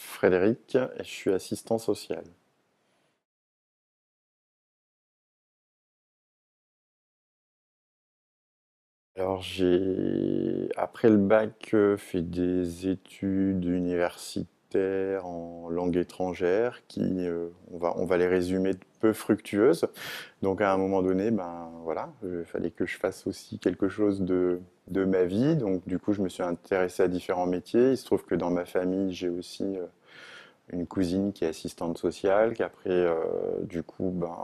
Frédéric et je suis assistant social. Alors après le bac, fait des études universitaires en langue étrangère qui, on va les résumer de peu fructueuses. Donc à un moment donné, ben voilà, il fallait que je fasse aussi quelque chose de ma vie. Donc du coup, je me suis intéressé à différents métiers. Il se trouve que dans ma famille, j'ai aussi une cousine qui est assistante sociale, qu'après, du coup, ben,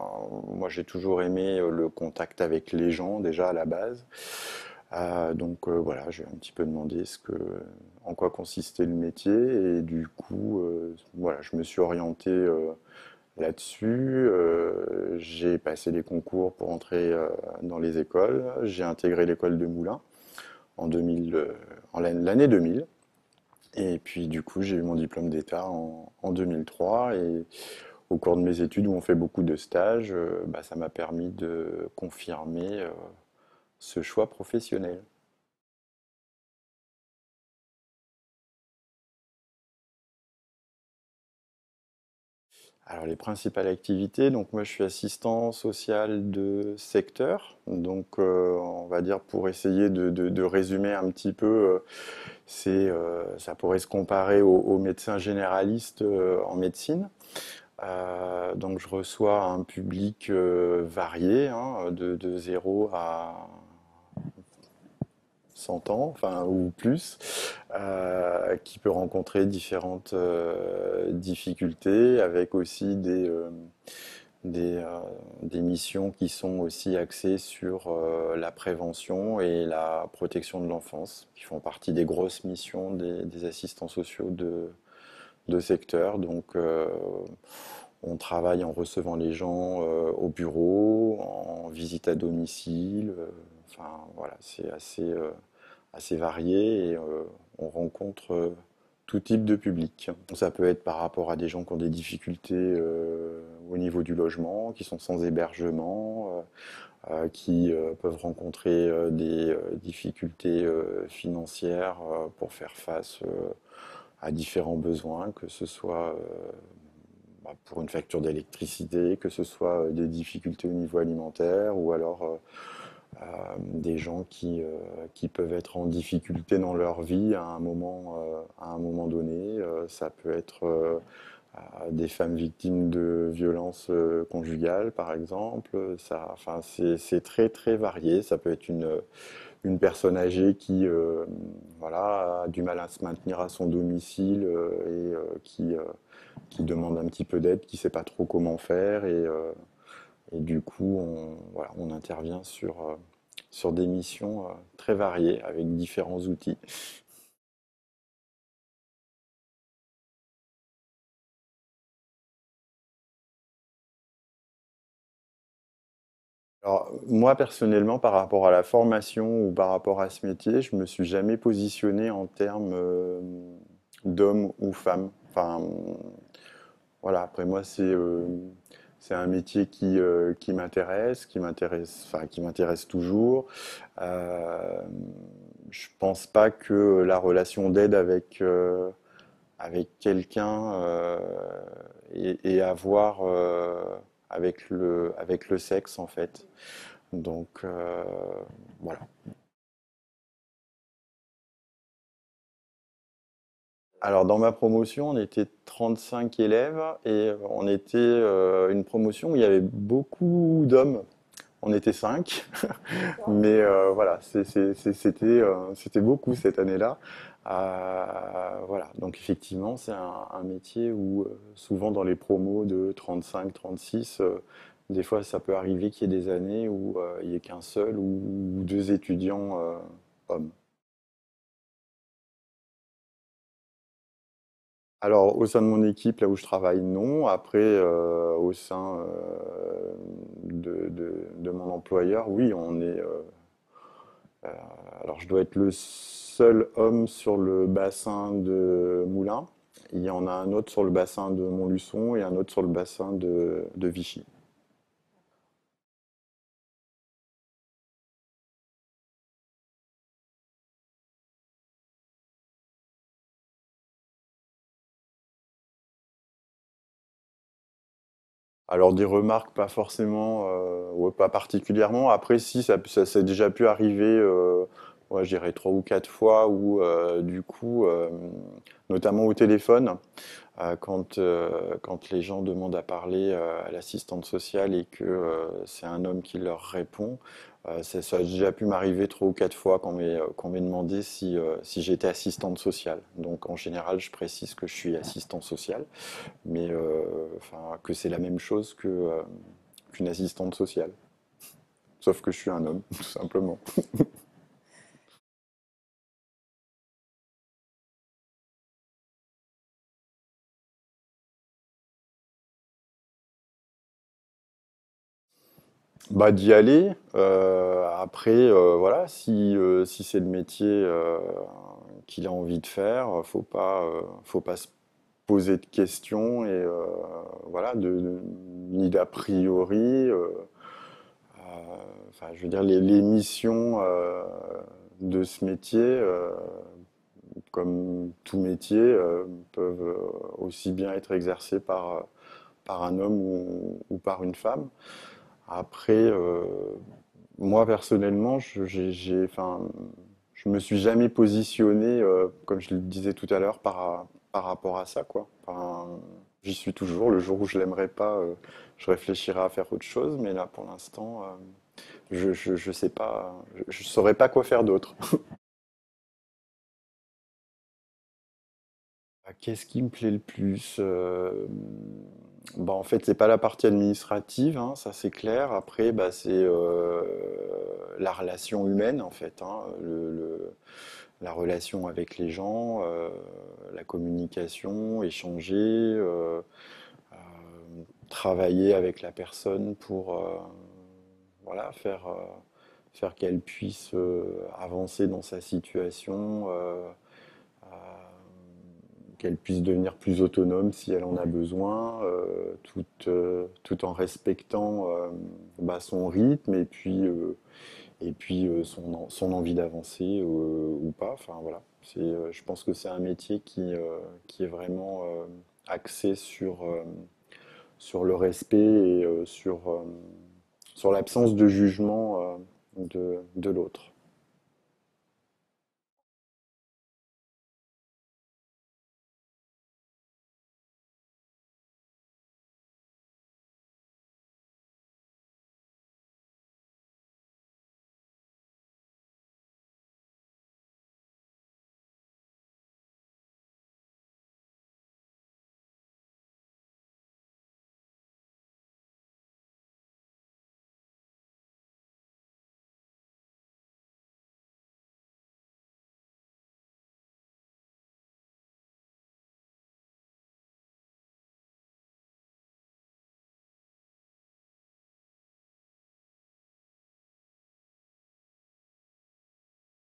moi j'ai toujours aimé le contact avec les gens déjà à la base. Donc voilà, j'ai un petit peu demandé en quoi consistait le métier et du coup, voilà, je me suis orienté là-dessus. J'ai passé les concours pour entrer dans les écoles. J'ai intégré l'école de Moulins en 2000, en l'année 2000. Et puis du coup, j'ai eu mon diplôme d'État en 2003 et au cours de mes études où on fait beaucoup de stages, bah, ça m'a permis de confirmer ce choix professionnel. Alors les principales activités, donc moi je suis assistant social de secteur, donc on va dire pour essayer de résumer un petit peu, ça pourrait se comparer aux médecins généralistes en médecine. Donc je reçois un public varié, hein, de 0 à 100 ans, enfin ou plus, qui peut rencontrer différentes difficultés, avec aussi des, euh, des missions qui sont aussi axées sur la prévention et la protection de l'enfance, qui font partie des grosses missions des assistants sociaux de secteur. Donc on travaille en recevant les gens au bureau, en visite à domicile. Enfin voilà, c'est assez varié et on rencontre tout type de public. Ça peut être par rapport à des gens qui ont des difficultés au niveau du logement, qui sont sans hébergement, qui peuvent rencontrer des difficultés financières pour faire face à différents besoins, que ce soit bah, pour une facture d'électricité, que ce soit des difficultés au niveau alimentaire ou alors des gens qui peuvent être en difficulté dans leur vie à un moment donné. Ça peut être des femmes victimes de violences conjugales, par exemple. Enfin, c'est très très varié. Ça peut être une personne âgée qui voilà, a du mal à se maintenir à son domicile et qui demande un petit peu d'aide, qui ne sait pas trop comment faire. Et du coup, voilà, on intervient sur des missions très variées avec différents outils. Alors, moi, personnellement, par rapport à la formation ou par rapport à ce métier, je me suis jamais positionné en termes d'homme ou femme. Enfin, voilà, après moi, c'est un métier qui m'intéresse toujours. Euh, je pense pas que la relation d'aide avec quelqu'un ait à voir avec le sexe, en fait. Donc, voilà. Alors, dans ma promotion, on était 35 élèves et on était une promotion où il y avait beaucoup d'hommes. On était 5, mais voilà, c'était beaucoup cette année-là. Voilà, donc effectivement, c'est un métier où souvent dans les promos de 35, 36, des fois ça peut arriver qu'il y ait des années où il n'y ait qu'un seul ou deux étudiants hommes. Alors, au sein de mon équipe, là où je travaille, non. Après, au sein de mon employeur, oui, on est. Alors, je dois être le seul homme sur le bassin de Moulins. Il y en a un autre sur le bassin de Montluçon et un autre sur le bassin de Vichy. Alors des remarques, pas forcément, ouais, pas particulièrement. Après, si, ça s'est déjà pu arriver, ouais, je dirais 3 ou 4 fois, où du coup, notamment au téléphone, quand les gens demandent à parler à l'assistante sociale et que c'est un homme qui leur répond, ça a déjà pu m'arriver 3 ou 4 fois qu'on m'ait demandé si j'étais assistante sociale. Donc en général, je précise que je suis assistant social, mais enfin, que c'est la même chose qu'une assistante sociale. Sauf que je suis un homme, tout simplement. Bah, d'y aller. Après, voilà, si c'est le métier qu'il a envie de faire, faut pas se poser de questions et voilà, ni d'a priori. Enfin, je veux dire, les missions de ce métier, comme tout métier, peuvent aussi bien être exercées par un homme ou par une femme. Après, moi personnellement, enfin, je me suis jamais positionné, comme je le disais tout à l'heure, par rapport à ça, quoi. Enfin, j'y suis toujours. Le jour où je l'aimerais pas, je réfléchirai à faire autre chose. Mais là, pour l'instant, je sais pas, je saurais pas quoi faire d'autre. Ah, qu'est-ce qui me plaît le plus? Bah, en fait, c'est pas la partie administrative, hein, ça c'est clair. Après, bah, c'est la relation humaine, en fait, hein, la relation avec les gens, la communication, échanger, euh, travailler avec la personne pour voilà, faire qu'elle puisse avancer dans sa situation. Euh, qu'elle puisse devenir plus autonome si elle en a besoin, tout en respectant bah, son rythme et puis son envie d'avancer ou pas. Enfin voilà, je pense que c'est un métier qui est vraiment axé sur le respect et sur l'absence de jugement de l'autre.